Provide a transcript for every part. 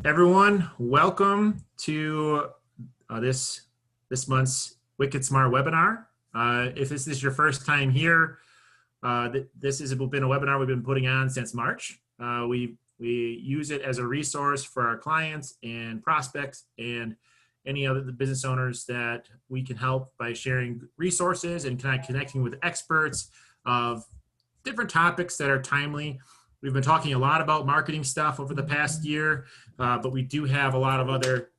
Everyone, welcome to this month's Wicked Smart webinar. If this is your first time here, this has been a webinar we've been putting on since March. We use it as a resource for our clients and prospects and any other business owners that we can help by sharing resources and connecting with experts of different topics that are timely. We've been talking a lot about marketing stuff over the past year, but we do have a lot of other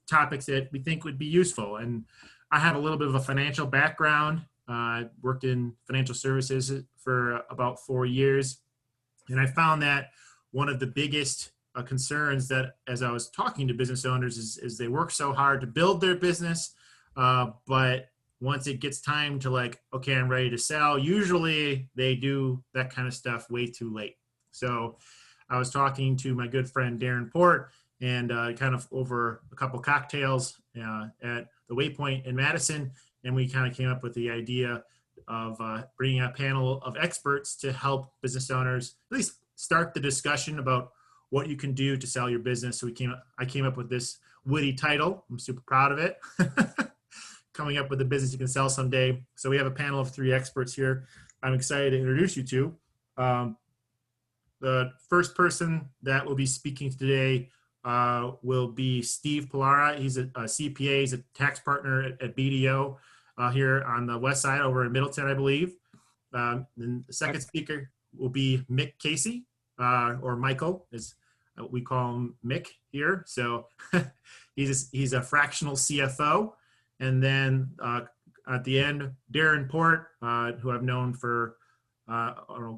topics that we think would be useful. And I have a little bit of a financial background. I worked in financial services for about 4 years. And I found that one of the biggest concerns that as I was talking to business owners is they work so hard to build their business, but once it gets time to okay, I'm ready to sell, usually they do that kind of stuff way too late. So I was talking to my good friend Darren Port and kind of over a couple cocktails at the Waypoint in Madison, and we kind of came up with the idea of bringing a panel of experts to help business owners at least start the discussion about what you can do to sell your business. So I came up with this witty title. I'm super proud of it. Coming up with a business you can sell someday. So we have a panel of 3 experts here I'm excited to introduce you to. The first person that will be speaking today will be Steve Pilara. He's a CPA. He's a tax partner at Ebitda here on the west side over in Middleton, I believe. Then the second speaker will be Mick Casey, or Michael, as we call him Mick here. So he's a fractional CFO. And then at the end, Darren Port, who I've known for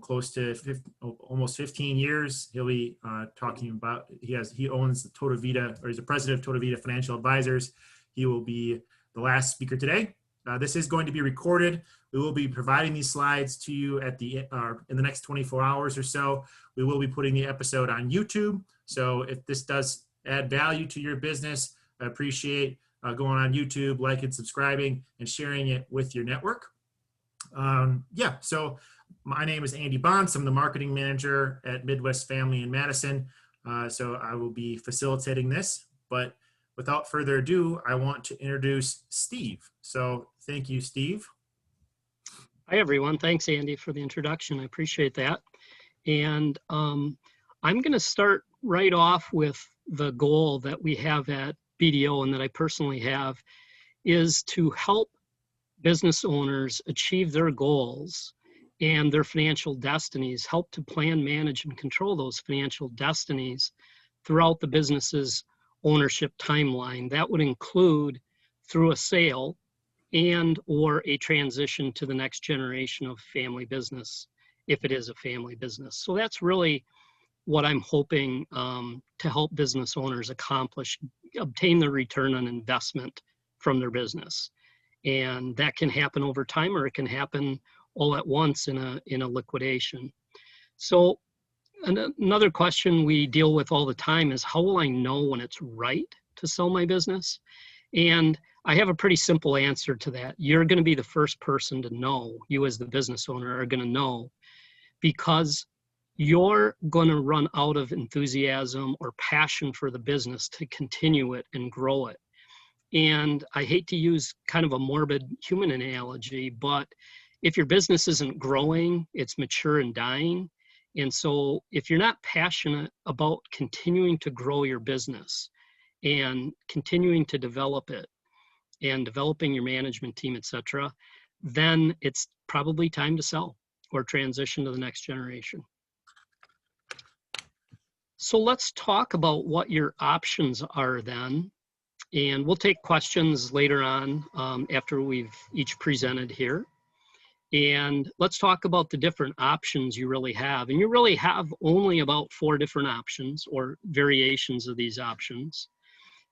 close to almost 15 years. He'll be talking about, he owns the Tota Vida, or he's the president of Tota Vida Financial Advisors. He will be the last speaker today. This is going to be recorded. We will be providing these slides to you in the next 24 hours or so. We will be putting the episode on YouTube. So if this does add value to your business, I appreciate going on YouTube, liking, subscribing, and sharing it with your network. So my name is Andy Bonds. I'm the marketing manager at Midwest Family in Madison. So I will be facilitating this. But without further ado, I want to introduce Steve. So thank you, Steve. Hi, everyone. Thanks, Andy, for the introduction. I appreciate that. And I'm going to start right off with the goal that we have at BDO and that I personally have is to help business owners achieve their goals and their financial destinies, help to plan, manage, and control those financial destinies throughout the business's ownership timeline. That would include through a sale and or a transition to the next generation of family business, if it is a family business. So that's really what I'm hoping to help business owners accomplish, obtain the return on investment from their business. And that can happen over time, or it can happen all at once in a liquidation. So another question we deal with all the time is, how will I know when it's right to sell my business? And I have a pretty simple answer to that. You're going to be the first person to know. You as the business owner are going to know, because you're going to run out of enthusiasm or passion for the business to continue it and grow it. And I hate to use kind of a morbid human analogy, but if your business isn't growing, it's mature and dying. And so if you're not passionate about continuing to grow your business and continuing to develop it and developing your management team, et cetera, then it's probably time to sell or transition to the next generation. So let's talk about what your options are then. And we'll take questions later on after we've each presented here. And let's talk about the different options you really have. And you really have only about 4 different options or variations of these options.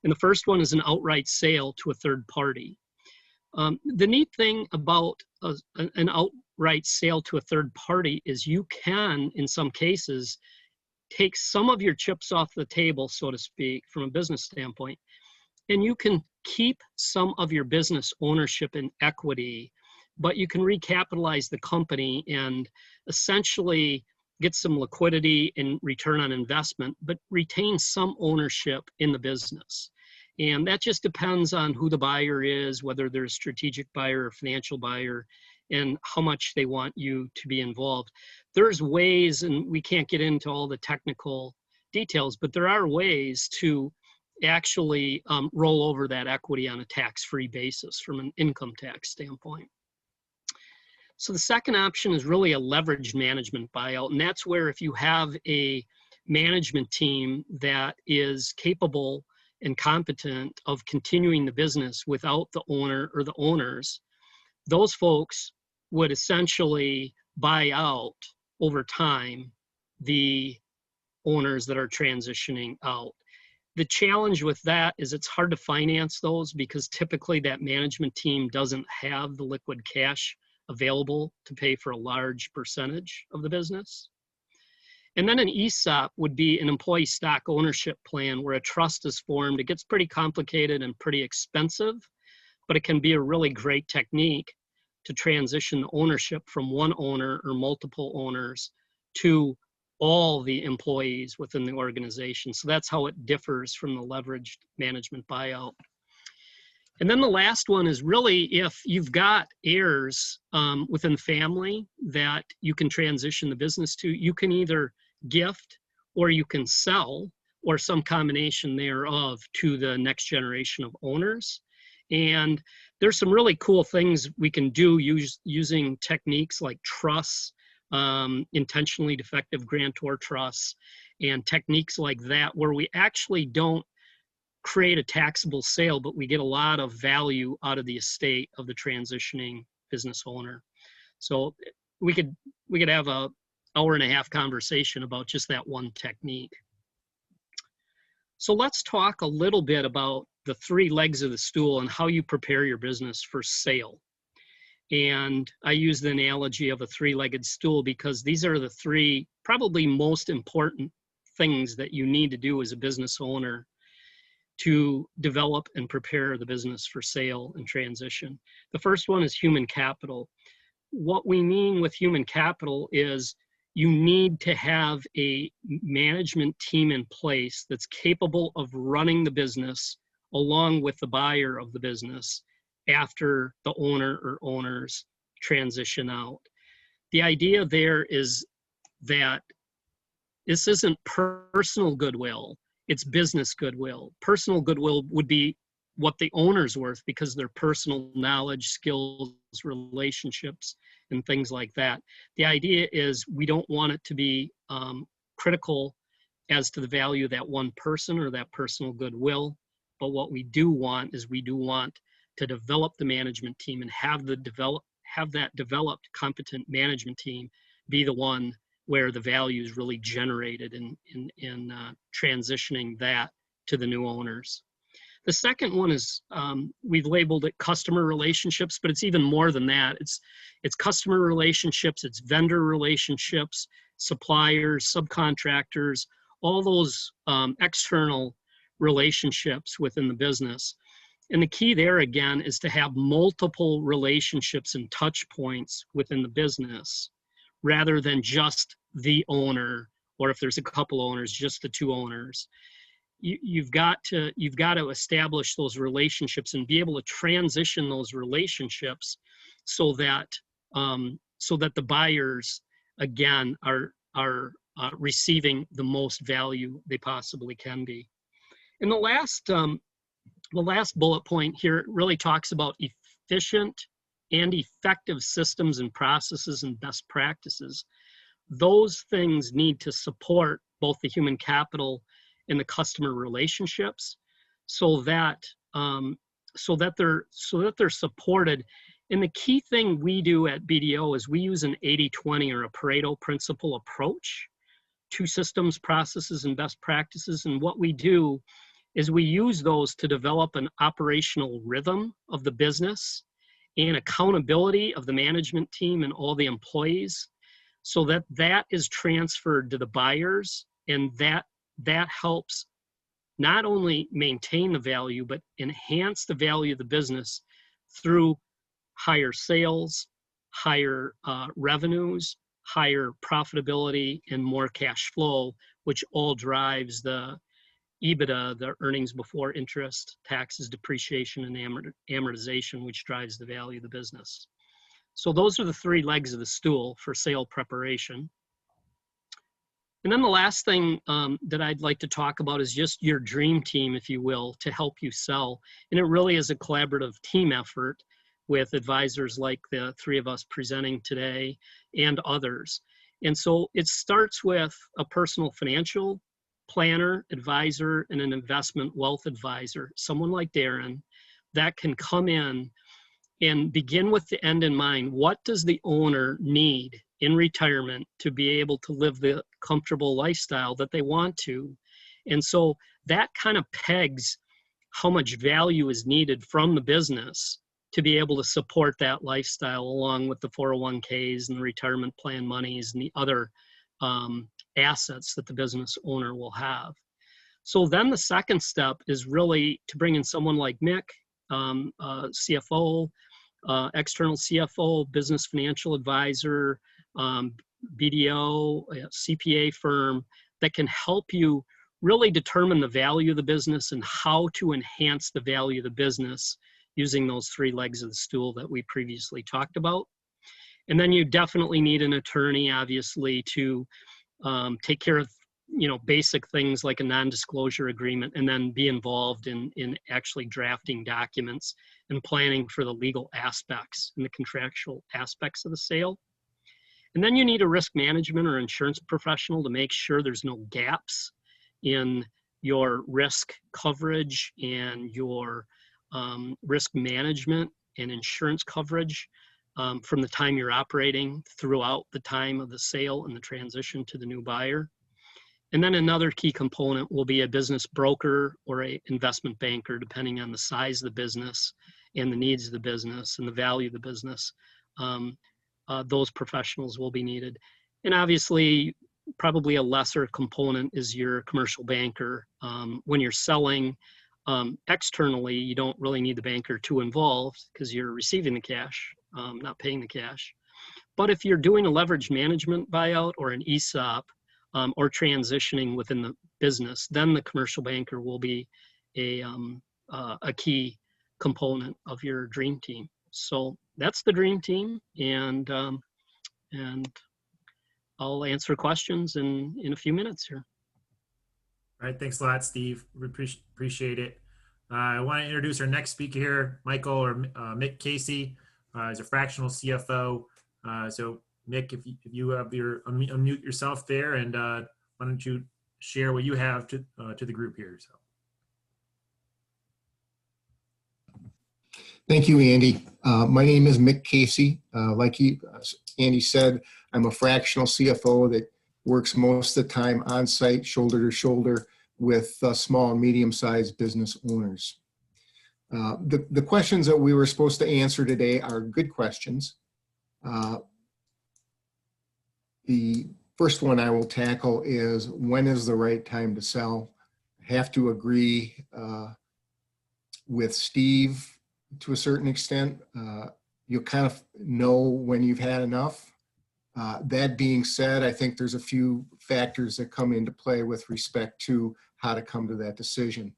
And the first one is an outright sale to a third party. The neat thing about an outright sale to a third party is you can, in some cases, take some of your chips off the table, so to speak, from a business standpoint, and you can keep some of your business ownership and equity, but you can recapitalize the company and essentially get some liquidity and return on investment, but retain some ownership in the business. And that just depends on who the buyer is, whether they're a strategic buyer or financial buyer, and how much they want you to be involved. There's ways, and we can't get into all the technical details, but there are ways to actually roll over that equity on a tax-free basis from an income tax standpoint. So the second option is really a leveraged management buyout, and that's where if you have a management team that is capable and competent of continuing the business without the owner or the owners, those folks would essentially buy out over time the owners that are transitioning out. The challenge with that is it's hard to finance those because typically that management team doesn't have the liquid cash available to pay for a large percentage of the business. And then an ESOP would be an employee stock ownership plan where a trust is formed. It gets pretty complicated and pretty expensive, but it can be a really great technique to transition the ownership from one owner or multiple owners to all the employees within the organization. So that's how it differs from the leveraged management buyout. And then the last one is really if you've got heirs within the family that you can transition the business to, you can either gift or you can sell or some combination thereof to the next generation of owners. And there's some really cool things we can do using techniques like trusts, intentionally defective grantor trusts, and techniques like that where we actually don't create a taxable sale, but we get a lot of value out of the estate of the transitioning business owner. So we could have a hour-and-a-half conversation about just that one technique. So let's talk a little bit about the three legs of the stool and how you prepare your business for sale. And I use the analogy of a three-legged stool because these are the three probably most important things that you need to do as a business owner to develop and prepare the business for sale and transition. The first one is human capital. What we mean with human capital is you need to have a management team in place that's capable of running the business along with the buyer of the business after the owner or owners transition out. The idea there is that this isn't personal goodwill, it's business goodwill. Personal goodwill would be what the owner's worth because their personal knowledge, skills, relationships, and things like that. The idea is we don't want it to be critical as to the value of that one person or that personal goodwill, but what we do want is we do want to develop the management team and have that developed competent management team be the one where the value is really generated in transitioning that to the new owners. The second one is, we've labeled it customer relationships, but it's even more than that. It's customer relationships, it's vendor relationships, suppliers, subcontractors, all those external relationships within the business. And the key there again is to have multiple relationships and touch points within the business rather than just the owner, or if there's a couple owners, just the two owners. You've got to establish those relationships and be able to transition those relationships so that the buyers again are receiving the most value they possibly can be. And the last bullet point here really talks about efficient and effective systems and processes and best practices. Those things need to support both the human capital and the customer relationships so that they're supported. And the key thing we do at BDO is we use an 80-20 or a Pareto principle approach to systems, processes, and best practices. And what we do is we use those to develop an operational rhythm of the business and accountability of the management team and all the employees so that that is transferred to the buyers, and that helps not only maintain the value, but enhance the value of the business through higher sales, higher revenues, higher profitability and more cash flow, which all drives the Ebitda, the earnings before interest, taxes, depreciation, and amortization, which drives the value of the business. So those are the three legs of the stool for sale preparation. And then the last thing that I'd like to talk about is just your dream team, if you will, to help you sell. And it really is a collaborative team effort with advisors like the three of us presenting today and others. And so it starts with a personal financial planner, advisor, and an investment wealth advisor, someone like Darren, that can come in and begin with the end in mind. What does the owner need in retirement to be able to live the comfortable lifestyle that they want to? And so that kind of pegs how much value is needed from the business to be able to support that lifestyle, along with the 401ks and the retirement plan monies and the other assets that the business owner will have. So then the second step is really to bring in someone like Mick, CFO, external CFO, business financial advisor, BDO, CPA firm that can help you really determine the value of the business and how to enhance the value of the business using those three legs of the stool that we previously talked about. And then you definitely need an attorney, obviously, to take care of basic things like a non-disclosure agreement, and then be involved in actually drafting documents and planning for the legal aspects and the contractual aspects of the sale. And then you need a risk management or insurance professional to make sure there's no gaps in your risk coverage and your risk management and insurance coverage from the time you're operating throughout the time of the sale and the transition to the new buyer. And then another key component will be a business broker or an investment banker, depending on the size of the business and the needs of the business and the value of the business. Those professionals will be needed. And obviously, probably a lesser component is your commercial banker. When you're selling externally, you don't really need the banker too involved because you're receiving the cash, not paying the cash. But if you're doing a leverage management buyout or an Esop, or transitioning within the business, then the commercial banker will be a key component of your dream team. So that's the dream team, and I'll answer questions in a few minutes here. All right, thanks a lot, Steve. We appreciate it. I want to introduce our next speaker here, Michael or Mick Casey. He's a fractional CFO. So Mick, if you have your unmute yourself there, and why don't you share what you have to the group here? So. Thank you, Andy. My name is Mick Casey. Like Andy said, I'm a fractional CFO that works most of the time on site, shoulder to shoulder with small and medium-sized business owners. The questions that we were supposed to answer today are good questions. The first one I will tackle is, when is the right time to sell? I have to agree with Steve to a certain extent. You'll kind of know when you've had enough. That being said, I think there's a few factors that come into play with respect to how to come to that decision.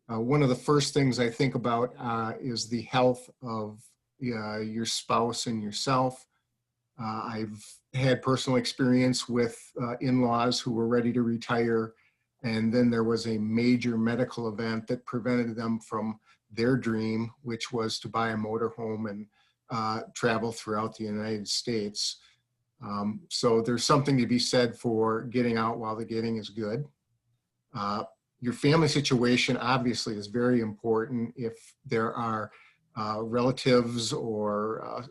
One of the first things I think about is the health of your spouse and yourself. I've had personal experience with in-laws who were ready to retire, and then there was a major medical event that prevented them from their dream, which was to buy a motorhome and travel throughout the United States. So there's something to be said for getting out while the getting is good. Your family situation obviously is very important. If there are relatives or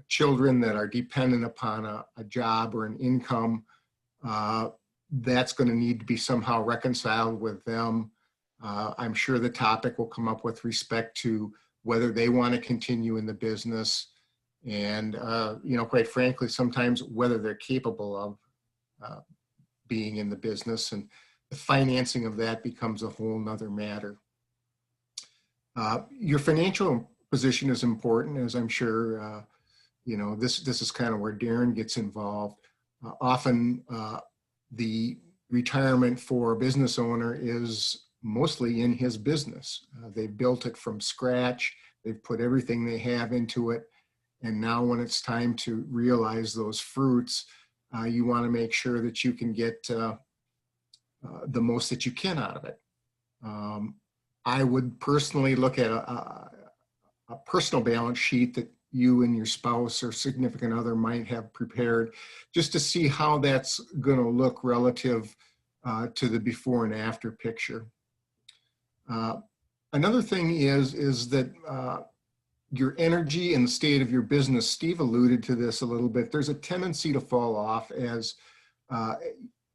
children that are dependent upon a job or an income, that's going to need to be somehow reconciled with them. I'm sure the topic will come up with respect to whether they want to continue in the business, and quite frankly, sometimes whether they're capable of being in the business, and the financing of that becomes a whole nother matter. Your financial position is important, as I'm sure this is kind of where Darren gets involved. Often the retirement for a business owner is mostly in his business. They've built it from scratch. They've put everything they have into it. And now when it's time to realize those fruits, you want to make sure that you can get the most that you can out of it. I would personally look at a personal balance sheet that you and your spouse or significant other might have prepared, just to see how that's going to look relative to the before and after picture. Another thing is that your energy and the state of your business, Steve alluded to this a little bit, there's a tendency to fall off as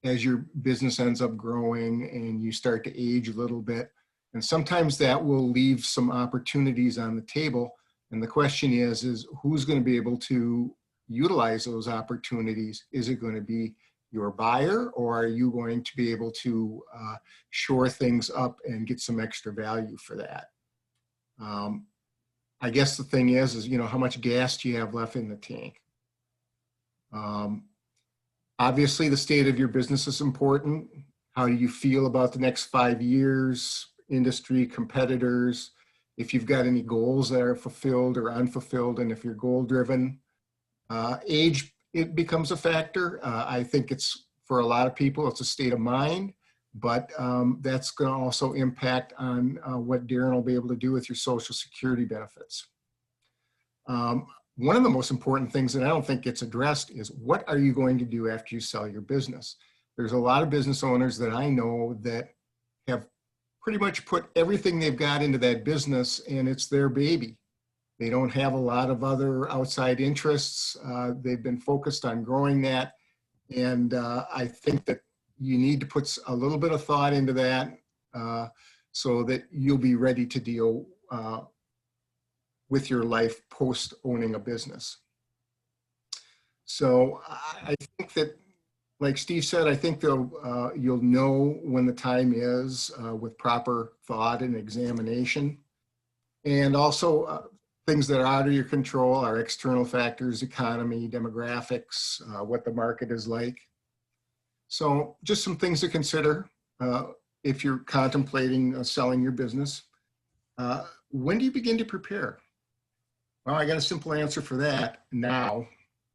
your business ends up growing and you start to age a little bit. And sometimes that will leave some opportunities on the table. And the question is who's going to be able to utilize those opportunities? Is it going to be your buyer, or are you going to be able to shore things up and get some extra value for that? I guess the thing is, you know, how much gas do you have left in the tank? Obviously, the state of your business is important. How do you feel about the next 5 years, industry, competitors? If you've got any goals that are fulfilled or unfulfilled, and if you're goal-driven, age, it becomes a factor. I think it's, for a lot of people, it's a state of mind, but that's going to also impact on what Darren will be able to do with your Social Security benefits. One of the most important things that I don't think gets addressed is, what are you going to do after you sell your business? There's a lot of business owners that I know that have pretty much put everything they've got into that business, and it's their baby. They don't have a lot of other outside interests. They've been focused on growing that. And I think that you need to put a little bit of thought into that so that you'll be ready to deal with your life post owning a business. So I think that, like Steve said, I think you'll know when the time is with proper thought and examination. And also things that are out of your control are external factors, economy, demographics, what the market is like. So just some things to consider if you're contemplating selling your business. When do you begin to prepare? Well, I got a simple answer for that: now.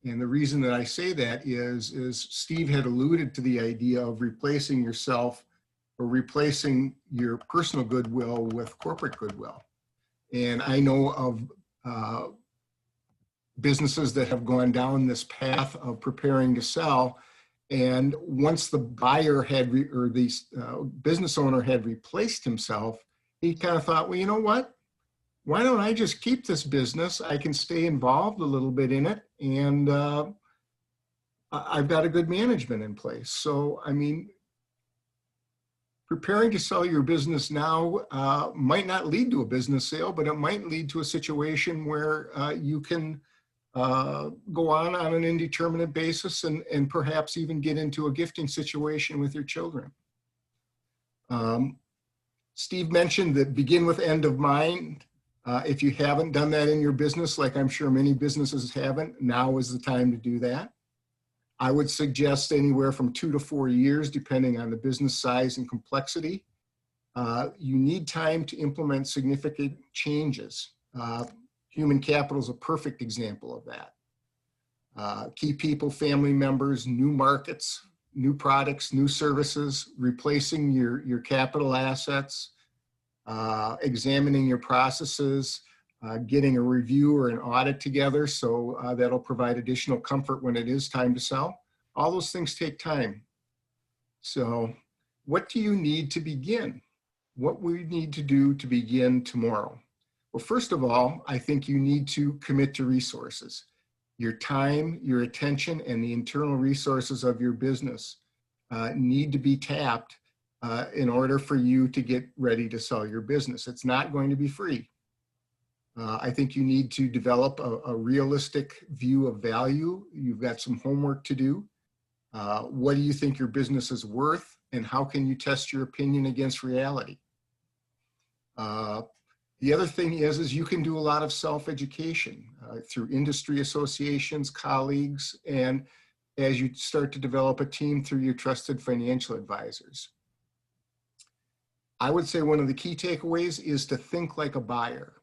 And the reason that I say that is Steve had alluded to the idea of replacing yourself or replacing your personal goodwill with corporate goodwill. And I know of businesses that have gone down this path of preparing to sell. And once the buyer had, or the business owner had replaced himself, he kind of thought, well, you know what? Why don't I just keep this business? I can stay involved a little bit in it, and I've got a good management in place. So, I mean, preparing to sell your business now might not lead to a business sale, but it might lead to a situation where you can go on an indeterminate basis and perhaps even get into a gifting situation with your children. Steve mentioned that begin with end of mind. If you haven't done that in your business, like I'm sure many businesses haven't, now is the time to do that. I would suggest anywhere from 2 to 4 years, depending on the business size and complexity. You need time to implement significant changes. Human capital is a perfect example of that. Key people, family members, new markets, new products, new services, replacing your capital assets, examining your processes, getting a review or an audit together, so that'll provide additional comfort when it is time to sell. All those things take time. So what do you need to begin? What we need to do to begin tomorrow? Well, first of all, I think you need to commit to resources. Your time, your attention, and the internal resources of your business need to be tapped in order for you to get ready to sell your business. It's not going to be free. I think you need to develop a realistic view of value. You've got some homework to do. What do you think your business is worth, and how can you test your opinion against reality? The other thing is you can do a lot of self-education through industry associations, colleagues, and as you start to develop a team through your trusted financial advisors. I would say one of the key takeaways is to think like a buyer.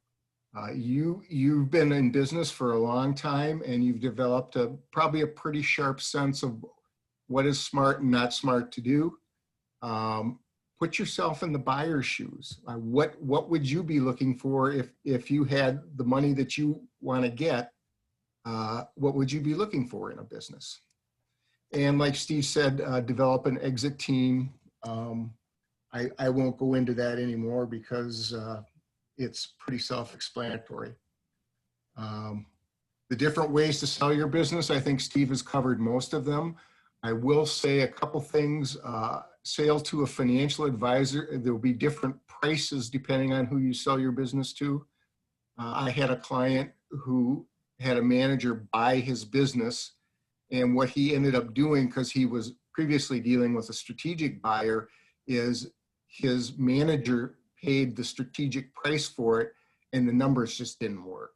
You've been in business for a long time, and you've developed probably a pretty sharp sense of what is smart and not smart to do. Put yourself in the buyer's shoes. What would you be looking for if you had the money that you want to get? What would you be looking for in a business? And like Steve said, develop an exit team. I won't go into that anymore because it's pretty self-explanatory. The different ways to sell your business, I think Steve has covered most of them. I will say a couple things. Sale to a financial advisor, there will be different prices depending on who you sell your business to. I had a client who had a manager buy his business, and what he ended up doing, because he was previously dealing with a strategic buyer, is his manager paid the strategic price for it, and the numbers just didn't work.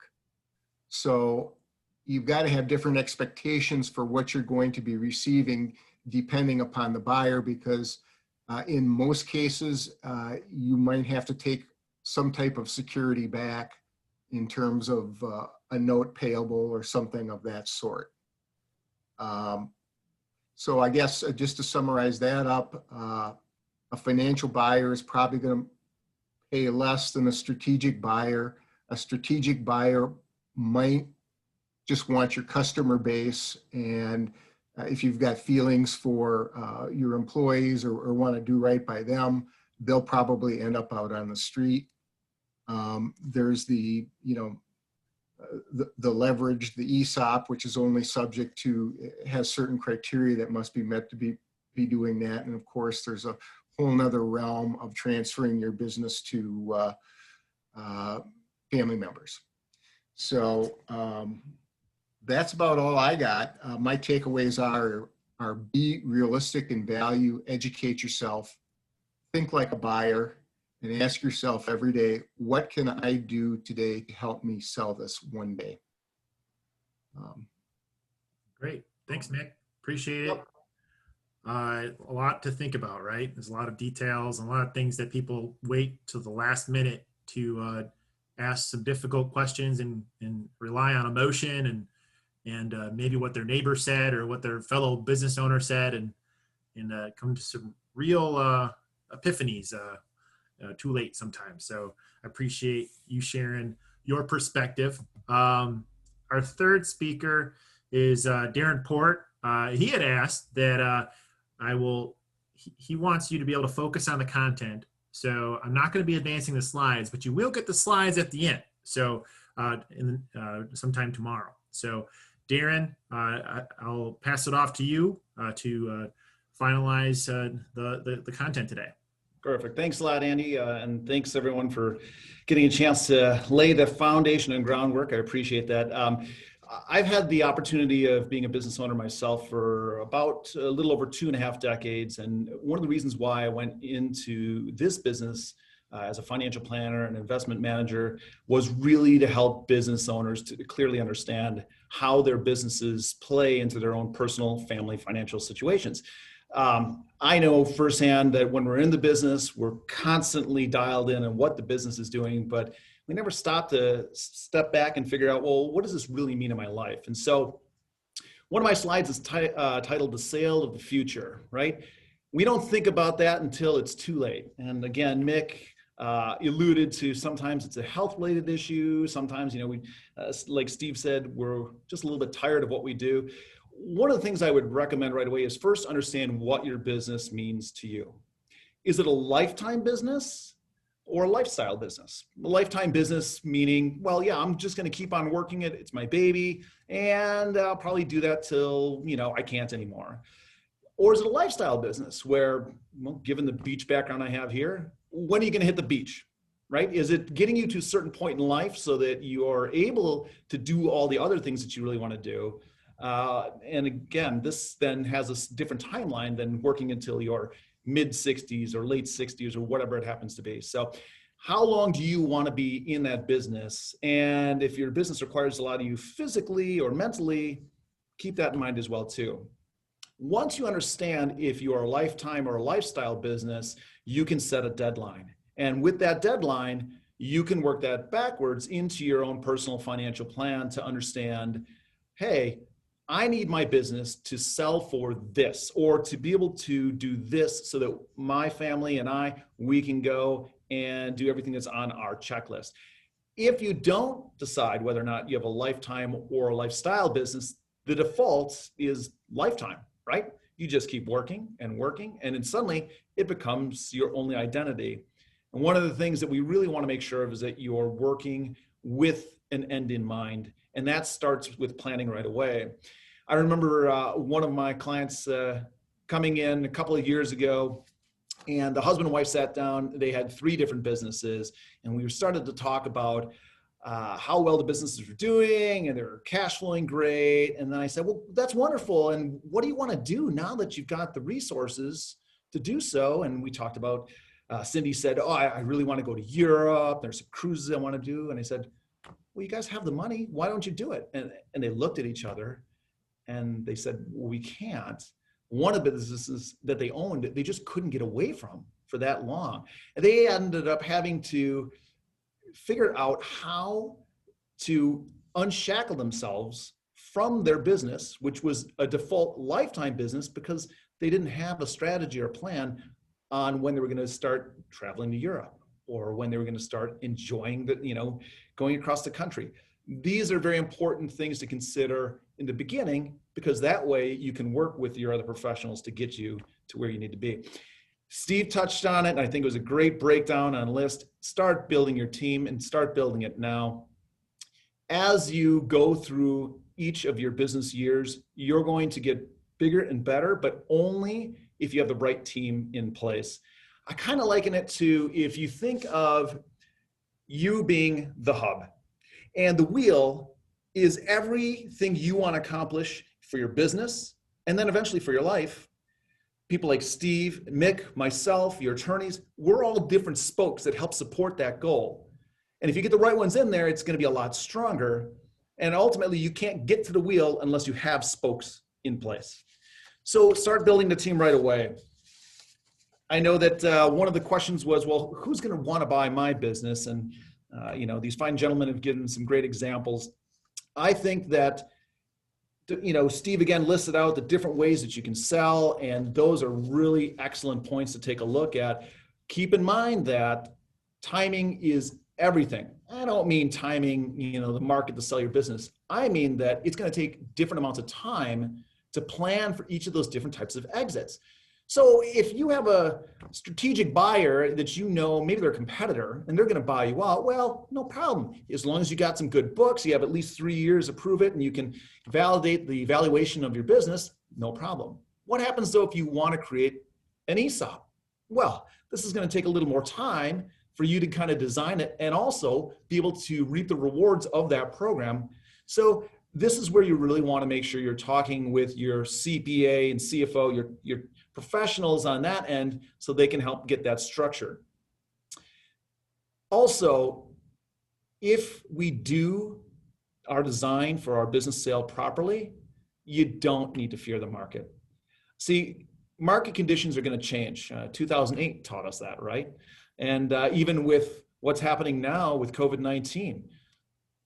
So you've got to have different expectations for what you're going to be receiving depending upon the buyer, because in most cases, you might have to take some type of security back in terms of a note payable or something of that sort. So I guess just to summarize that up, a financial buyer is probably going to pay less than a strategic buyer. A strategic buyer might just want your customer base, and if you've got feelings for your employees or want to do right by them, they'll probably end up out on the street. There's the leverage, the Esop, which is only subject to, has certain criteria that must be met to be doing that. And of course, there's a whole nother realm of transferring your business to family members. So that's about all I got. My takeaways are be realistic in value, educate yourself, think like a buyer, and ask yourself every day, what can I do today to help me sell this one day? Great. Thanks, Nick. Appreciate it. A lot to think about, right? There's a lot of details, a lot of things that people wait till the last minute to ask some difficult questions and rely on emotion and maybe what their neighbor said or what their fellow business owner said, and come to some real epiphanies too late sometimes. So I appreciate you sharing your perspective. Our third speaker is Darren Port. He had asked that he wants you to be able to focus on the content. So I'm not going to be advancing the slides, but you will get the slides at the end. So sometime tomorrow. So Darren, I'll pass it off to you to finalize the content today. Perfect. Thanks a lot, Andy. And thanks everyone for getting a chance to lay the foundation and groundwork. I appreciate that. I've had the opportunity of being a business owner myself for about a little over 2.5 decades. And one of the reasons why I went into this business as a financial planner and investment manager was really to help business owners to clearly understand how their businesses play into their own personal, family, financial situations. I know firsthand that when we're in the business, we're constantly dialed in on what the business is doing, but we never stop to step back and figure out, well, what does this really mean in my life? And so one of my slides is titled The Sale of the Future, right? We don't think about that until it's too late. And again, Mick alluded to sometimes it's a health-related issue. Sometimes, we, like Steve said, we're just a little bit tired of what we do. One of the things I would recommend right away is first understand what your business means to you. Is it a lifetime business or a lifestyle business? A lifetime business meaning, well, yeah, I'm just going to keep on working it. It's my baby, and I'll probably do that till, I can't anymore. Or is it a lifestyle business where, well, given the beach background I have here, when are you going to hit the beach, right? Is it getting you to a certain point in life so that you are able to do all the other things that you really want to do? And again, this then has a different timeline than working until your mid 60s or late 60s or whatever it happens to be. So how long do you want to be in that business? And if your business requires a lot of you physically or mentally, keep that in mind as well too. Once you understand if you are a lifetime or a lifestyle business, you can set a deadline. And with that deadline, you can work that backwards into your own personal financial plan to understand, hey, I need my business to sell for this, or to be able to do this so that my family and we can go and do everything that's on our checklist. If you don't decide whether or not you have a lifetime or a lifestyle business, the default is lifetime, right? You just keep working, and then suddenly it becomes your only identity. And one of the things that we really want to make sure of is that you're working with an end in mind. And that starts with planning right away. I remember one of my clients coming in a couple of years ago, and the husband and wife sat down. They had 3 different businesses, and we started to talk about how well the businesses were doing, and they were cash flowing great. And then I said, well, that's wonderful. And what do you want to do now that you've got the resources to do so? And we talked about, Cindy said, oh, I really want to go to Europe. There's some cruises I want to do. And I said, well, you guys have the money. Why don't you do it? And they looked at each other and they said, well, we can't. One of the businesses that they owned, they just couldn't get away from for that long. And they ended up having to figure out how to unshackle themselves from their business, which was a default lifetime business, because they didn't have a strategy or plan on when they were going to start traveling to Europe, or when they were going to start enjoying going across the country. These are very important things to consider in the beginning, because that way you can work with your other professionals to get you to where you need to be. Steve touched on it, and I think it was a great breakdown on list. Start building your team, and start building it now. As you go through each of your business years, you're going to get bigger and better, but only if you have the right team in place. I kind of liken it to, if you think of you being the hub, and the wheel is everything you want to accomplish for your business, and then eventually for your life. People like Steve, Mick, myself, your attorneys, we're all different spokes that help support that goal. And if you get the right ones in there, it's going to be a lot stronger. And ultimately, you can't get to the wheel unless you have spokes in place. So start building the team right away. I know that one of the questions was, well, who's going to want to buy my business? And these fine gentlemen have given some great examples. I think that Steve again listed out the different ways that you can sell, and those are really excellent points to take a look at. Keep in mind that timing is everything. I don't mean timing, the market to sell your business. I mean that it's going to take different amounts of time to plan for each of those different types of exits. So if you have a strategic buyer that maybe they're a competitor, and they're going to buy you out, well, no problem. As long as you got some good books, you have at least 3 years to prove it, and you can validate the valuation of your business, no problem. What happens though if you want to create an Esop? Well, this is going to take a little more time for you to kind of design it, and also be able to reap the rewards of that program. So this is where you really want to make sure you're talking with your CPA and CFO, your professionals on that end, so they can help get that structured. Also, if we do our design for our business sale properly, you don't need to fear the market. See, market conditions are going to change. 2008 taught us that, right? And even with what's happening now with COVID-19,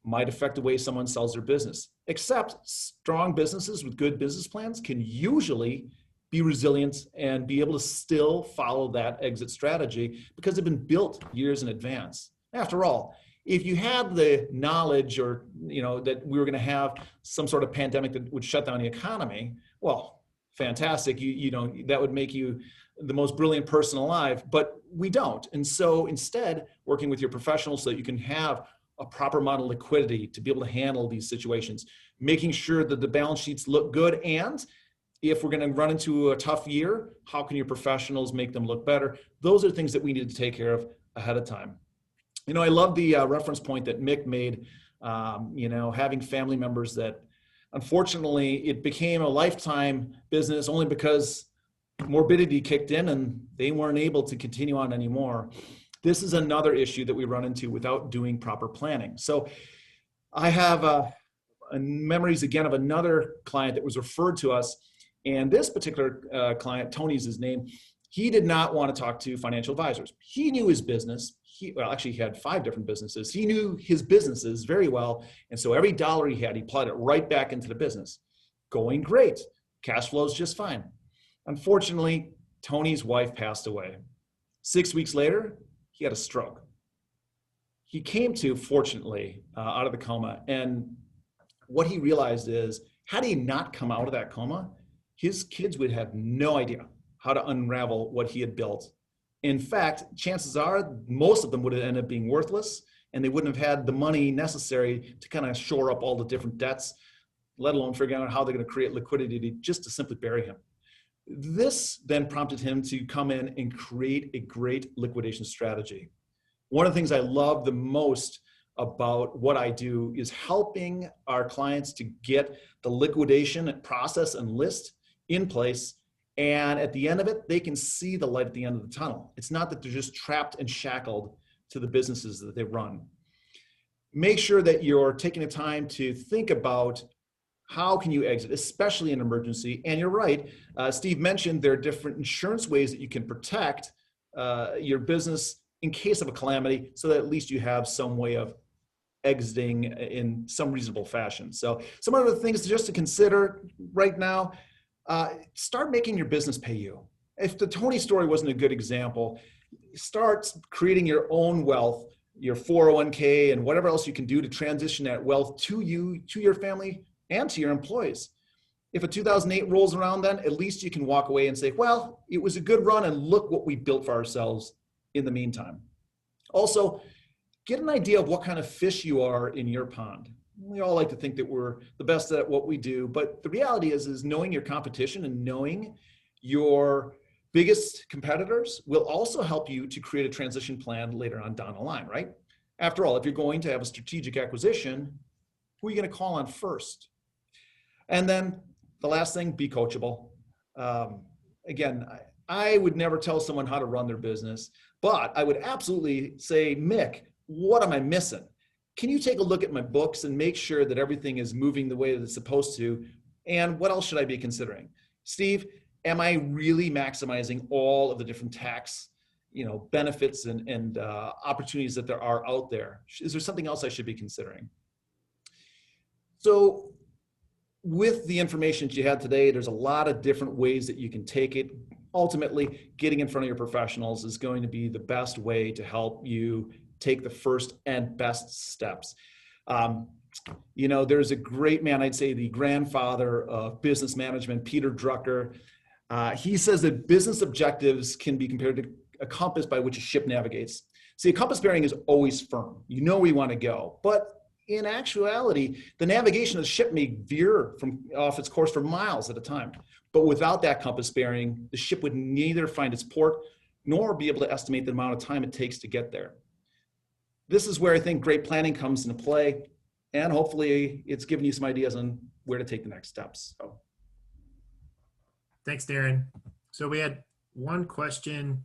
might affect the way someone sells their business. Except strong businesses with good business plans can usually be resilient and be able to still follow that exit strategy, because they've been built years in advance. After all, if you had the knowledge or that we were going to have some sort of pandemic that would shut down the economy, well, fantastic. That would make you the most brilliant person alive, but we don't. And so instead, working with your professionals so that you can have a proper amount of liquidity to be able to handle these situations, making sure that the balance sheets look good, and if we're going to run into a tough year, how can your professionals make them look better? Those are things that we need to take care of ahead of time. I love the reference point that Mick made, having family members that, unfortunately, it became a lifetime business only because morbidity kicked in and they weren't able to continue on anymore. This is another issue that we run into without doing proper planning. So I have memories again of another client that was referred to us. And this particular client, Tony's his name, he did not want to talk to financial advisors. He knew his business. Actually, he had 5 different businesses. He knew his businesses very well. And so every dollar he had, he plowed it right back into the business. Going great. Cash flows just fine. Unfortunately, Tony's wife passed away. 6 weeks later, he had a stroke. He came to, fortunately, out of the coma. And what he realized is, had he not come out of that coma, his kids would have no idea how to unravel what he had built. In fact, chances are most of them would have ended up being worthless, and they wouldn't have had the money necessary to kind of shore up all the different debts, let alone figuring out how they're going to create liquidity just to simply bury him. This then prompted him to come in and create a great liquidation strategy. One of the things I love the most about what I do is helping our clients to get the liquidation process and list in place. And at the end of it, they can see the light at the end of the tunnel. It's not that they're just trapped and shackled to the businesses that they run. Make sure that you're taking the time to think about how can you exit, especially in emergency. And you're right, Steve mentioned there are different insurance ways that you can protect your business in case of a calamity, so that at least you have some way of exiting in some reasonable fashion. So some other things just to consider right now, start making your business pay you. If the Tony story wasn't a good example, start creating your own wealth, your 401k and whatever else you can do to transition that wealth to you, to your family, and to your employees. If a 2008 rolls around, then at least you can walk away and say, well, it was a good run and look what we built for ourselves in the meantime. Also, get an idea of what kind of fish you are in your pond. We all like to think that we're the best at what we do, but the reality is knowing your competition and knowing your biggest competitors will also help you to create a transition plan later on down the line, right? After all, if you're going to have a strategic acquisition, who are you going to call on first? And then the last thing, be coachable. Again, I would never tell someone how to run their business, but I would absolutely say, Mick, what am I missing? Can you take a look at my books and make sure that everything is moving the way that it's supposed to? And what else should I be considering? Steve, am I really maximizing all of the different tax benefits and opportunities that there are out there? Is there something else I should be considering? So with the information that you had today, there's a lot of different ways that you can take it. Ultimately, getting in front of your professionals is going to be the best way to help you take the first and best steps. There's a great man, I'd say the grandfather of business management, Peter Drucker. He says that business objectives can be compared to a compass by which a ship navigates. See, a compass bearing is always firm. You know where you want to go. But in actuality, the navigation of the ship may veer off its course for miles at a time. But without that compass bearing, the ship would neither find its port nor be able to estimate the amount of time it takes to get there. This is where I think great planning comes into play, and hopefully it's given you some ideas on where to take the next steps. So. Thanks, Darren. So we had one question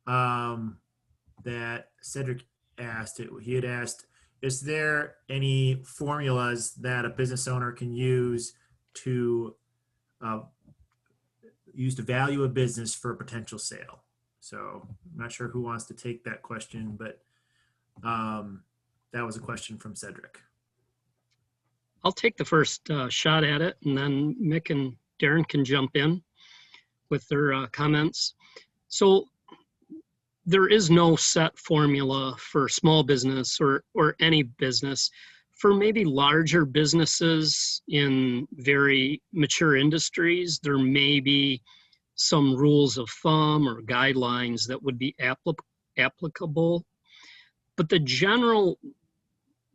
that Cedric asked. He had asked, is there any formulas that a business owner can use to value a business for a potential sale? So I'm not sure who wants to take that question, but that was a question from Cedric. I'll take the first shot at it, and then Mick and Darren can jump in with their comments. So there is no set formula for small business or any business. For maybe larger businesses in very mature industries, there may be some rules of thumb or guidelines that would be applicable. But the general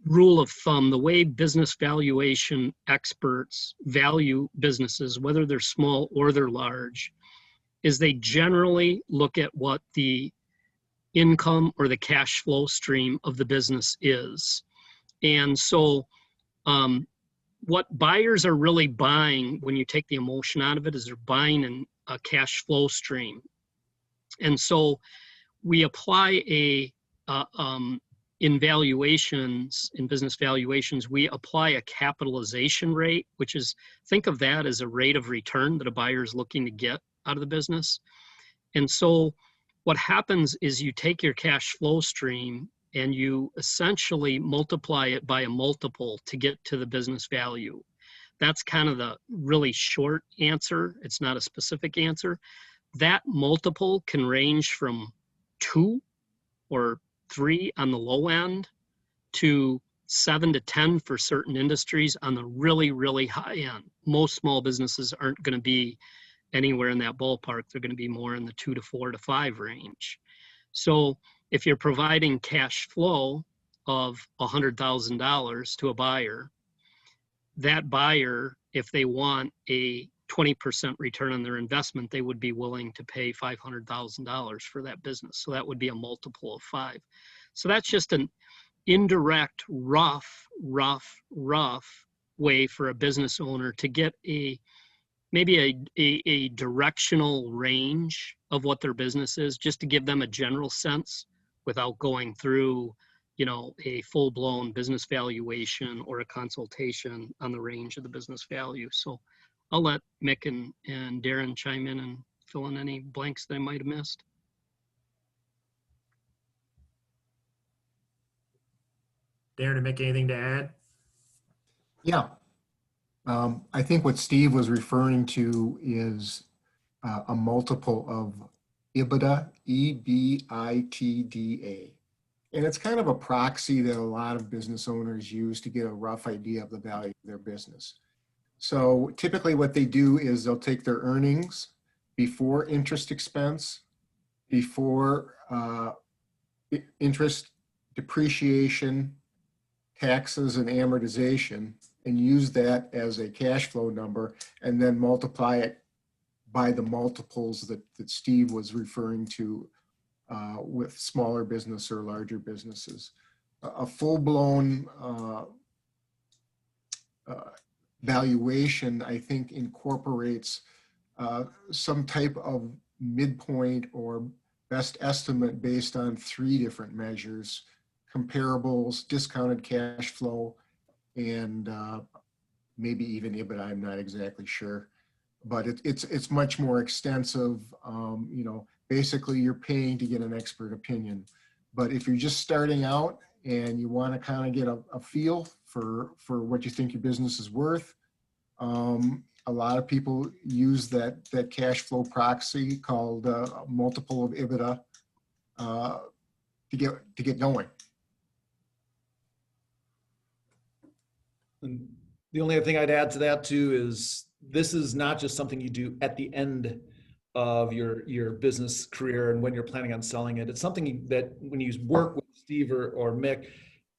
rule of thumb, the way business valuation experts value businesses, whether they're small or they're large, is they generally look at what the income or the cash flow stream of the business is. And so what buyers are really buying when you take the emotion out of it is they're buying a cash flow stream. And so we apply a in valuations, in business valuations, we apply a capitalization rate, which is, think of that as a rate of return that a buyer is looking to get out of the business. And so what happens is you take your cash flow stream and you essentially multiply it by a multiple to get to the business value. That's kind of the really short answer. It's not a specific answer. That multiple can range from 2 or 3 on the low end to 7 to 10 for certain industries on the really, really high end. Most small businesses aren't going to be anywhere in that ballpark. They're going to be more in the 2 to 4 to 5 range. So if you're providing cash flow of $100,000 to a buyer, that buyer, if they want a 20% return on their investment, they would be willing to pay $500,000 for that business. So that would be a multiple of 5. So that's just an indirect, rough way for a business owner to get maybe a directional range of what their business is, just to give them a general sense without going through, a full-blown business valuation or a consultation on the range of the business value. So I'll let Mick and Darren chime in and fill in any blanks that I might have missed. Darren, to make anything to add? Yeah. I think what Steve was referring to is a multiple of Ebitda, E-B-I-T-D-A. And it's kind of a proxy that a lot of business owners use to get a rough idea of the value of their business. So typically what they do is they'll take their earnings before interest expense, before interest, depreciation, taxes, and amortization, and use that as a cash flow number, and then multiply it by the multiples that Steve was referring to with smaller business or larger businesses. A full-blown valuation, I think, incorporates some type of midpoint or best estimate based on 3 different measures: comparables, discounted cash flow, and maybe even Ebitda. I'm not exactly sure, but it's much more extensive. Basically you're paying to get an expert opinion. But if you're just starting out and you want to kind of get a feel for what you think your business is worth, a lot of people use that cash flow proxy called multiple of Ebitda to get going. And the only other thing I'd add to that too is this is not just something you do at the end of your business career and when you're planning on selling it. It's something that when you work with Steve or Mick,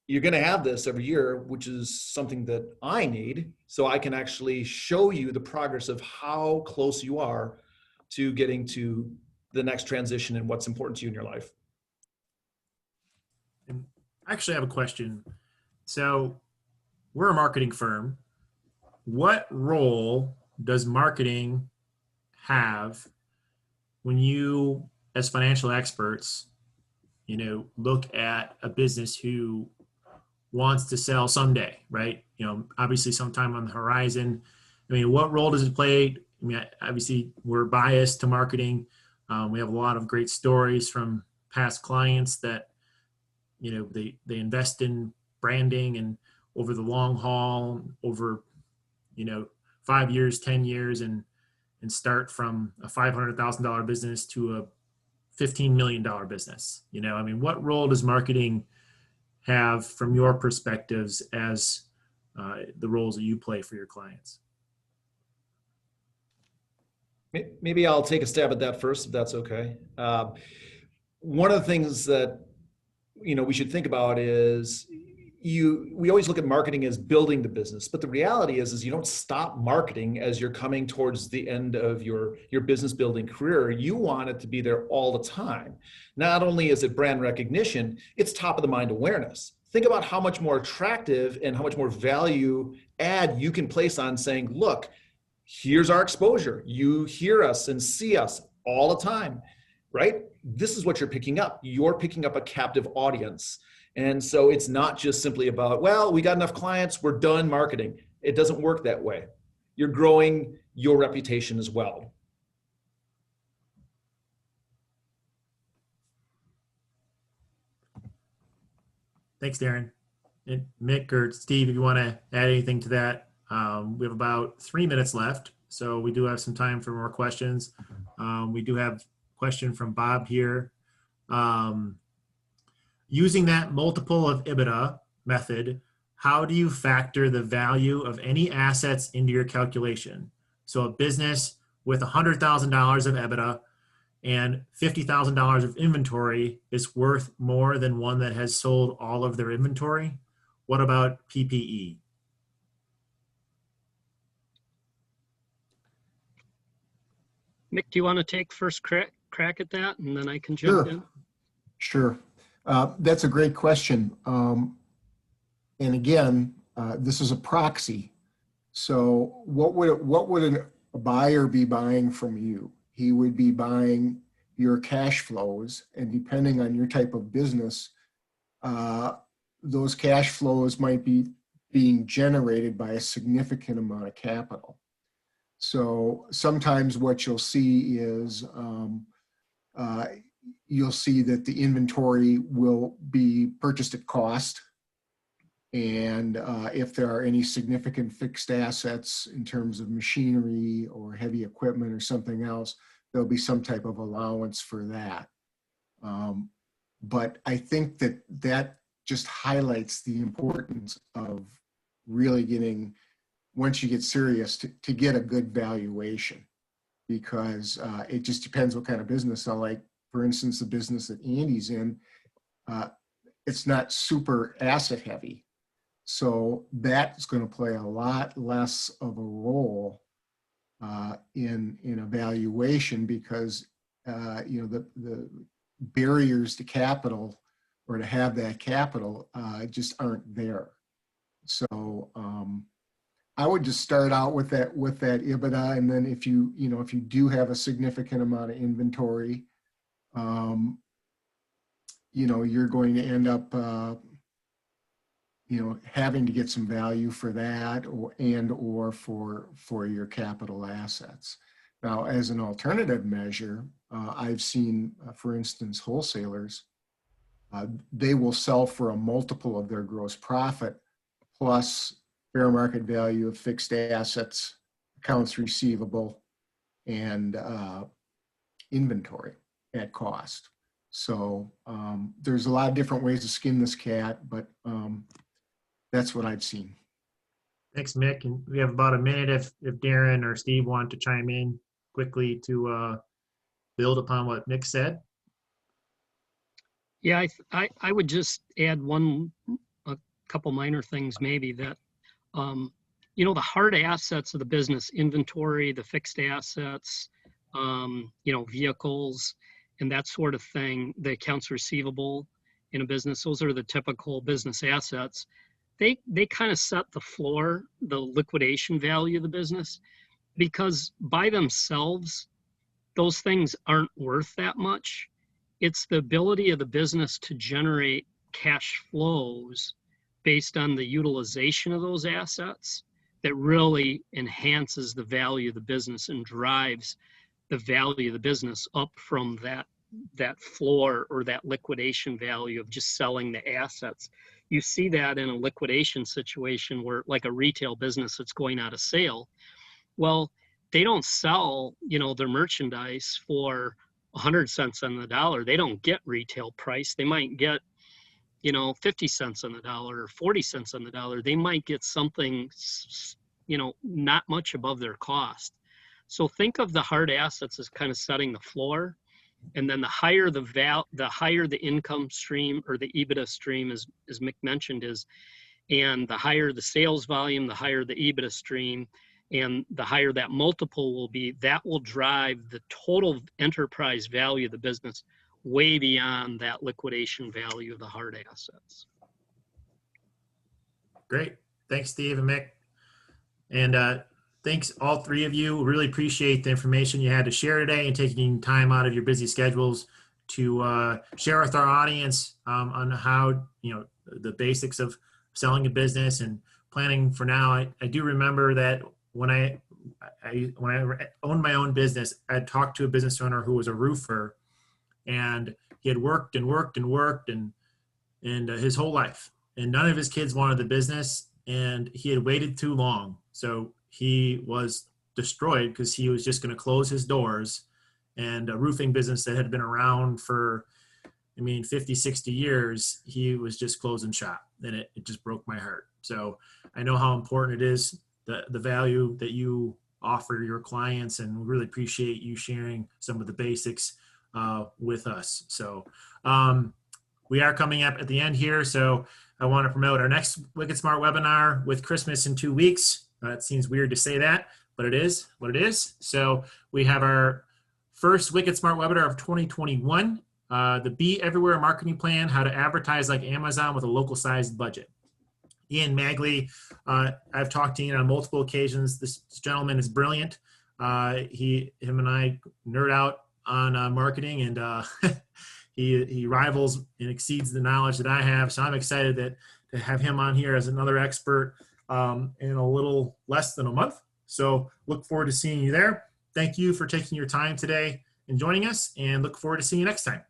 you're going to have this every year, which is something that I need, so I can actually show you the progress of how close you are to getting to the next transition and what's important to you in your life. And I actually have a question. So we're a marketing firm. What role does marketing have when you, as financial experts, look at a business who wants to sell someday, right? Obviously sometime on the horizon. What role does it play? Obviously we're biased to marketing. We have a lot of great stories from past clients that, they invest in branding and over the long haul, over, 5 years, 10 years, and start from a $500,000 business to a $15 million business. What role does marketing have from your perspectives as the roles that you play for your clients? Maybe I'll take a stab at that first, if that's okay. One of the things that we should think about is we always look at marketing as building the business, but the reality is you don't stop marketing as you're coming towards the end of your business building career. You want it to be there all the time. Not only is it brand recognition, it's top of the mind awareness. Think about how much more attractive and how much more value add you can place on saying, look, here's our exposure. You hear us and see us all the time, right? This is what you're picking up. You're picking up a captive audience. And so it's not just simply about, well, we got enough clients, we're done marketing. It doesn't work that way. You're growing your reputation as well. Thanks, Darren. And Mick or Steve, if you want to add anything to that, we have about 3 minutes left, so we do have some time for more questions. We do have a question from Bob here. Using that multiple of Ebitda method, how do you factor the value of any assets into your calculation? So a business with $100,000 of Ebitda and $50,000 of inventory is worth more than one that has sold all of their inventory. What about PPE? Mick, do you want to take first crack at that, and then I can jump in? Sure. That's a great question. And again, this is a proxy. So what would a buyer be buying from you? He would be buying your cash flows, and depending on your type of business, those cash flows might be being generated by a significant amount of capital. So sometimes what you'll see is you'll see that the inventory will be purchased at cost. And if there are any significant fixed assets in terms of machinery or heavy equipment or something else, there'll be some type of allowance for that. But I think that just highlights the importance of really getting, once you get serious, to get a good valuation, because it just depends what kind of business. So like, for instance, the business that Andy's in, it's not super asset heavy. So that's going to play a lot less of a role in evaluation, because the barriers to capital or to have that capital just aren't there. So I would just start out with that Ebitda, and then if you do have a significant amount of inventory, you're going to end up having to get some value for that, or for your capital assets. Now, as an alternative measure, I've seen, for instance, wholesalers, they will sell for a multiple of their gross profit plus fair market value of fixed assets, accounts receivable, and inventory at cost. So there's a lot of different ways to skin this cat, but that's what I've seen. Thanks, Mick. And we have about a minute if Darren or Steve want to chime in quickly to build upon what Mick said. Yeah, I would just add a couple minor things maybe that, the hard assets of the business, inventory, the fixed assets, vehicles, and that sort of thing, the accounts receivable in a business, those are the typical business assets. They kind of set the floor, the liquidation value of the business, because by themselves, those things aren't worth that much. It's the ability of the business to generate cash flows based on the utilization of those assets that really enhances the value of the business and drives the value of the business up from that floor or that liquidation value of just selling the assets. You see that in a liquidation situation where, like a retail business that's going out of sale, well, they don't sell, their merchandise for 100 cents on the dollar. They don't get retail price. They might get, 50 cents on the dollar or 40 cents on the dollar. They might get something, not much above their cost. So think of the hard assets as kind of setting the floor. And then the higher the income stream or the Ebitda stream, as Mick mentioned, is, and the higher the sales volume, the higher the Ebitda stream, and the higher that multiple will be, that will drive the total enterprise value of the business way beyond that liquidation value of the hard assets. Great. Thanks, Steve and Mick. And thanks, all three of you. Really appreciate the information you had to share today and taking time out of your busy schedules to share with our audience on how, the basics of selling a business and planning for now. I do remember that when I owned my own business, I talked to a business owner who was a roofer, and he had worked and worked and worked and his whole life, and none of his kids wanted the business, and he had waited too long. So he was destroyed because he was just going to close his doors, and a roofing business that had been around for, 50, 60 years, he was just closing shop, and it just broke my heart. So I know how important it is, the value that you offer your clients, and really appreciate you sharing some of the basics with us. So we are coming up at the end here, so I want to promote our next Wicked Smart webinar with Christmas in 2 weeks. It seems weird to say that, but it is what it is. So we have our first Wicked Smart webinar of 2021, the Be Everywhere Marketing Plan, how to advertise like Amazon with a local sized budget. Ian Magley, I've talked to Ian on multiple occasions. This gentleman is brilliant. Him and I nerd out on marketing, and he rivals and exceeds the knowledge that I have. So I'm excited to have him on here as another expert in a little less than a month. So look forward to seeing you there. Thank you for taking your time today and joining us, and look forward to seeing you next time.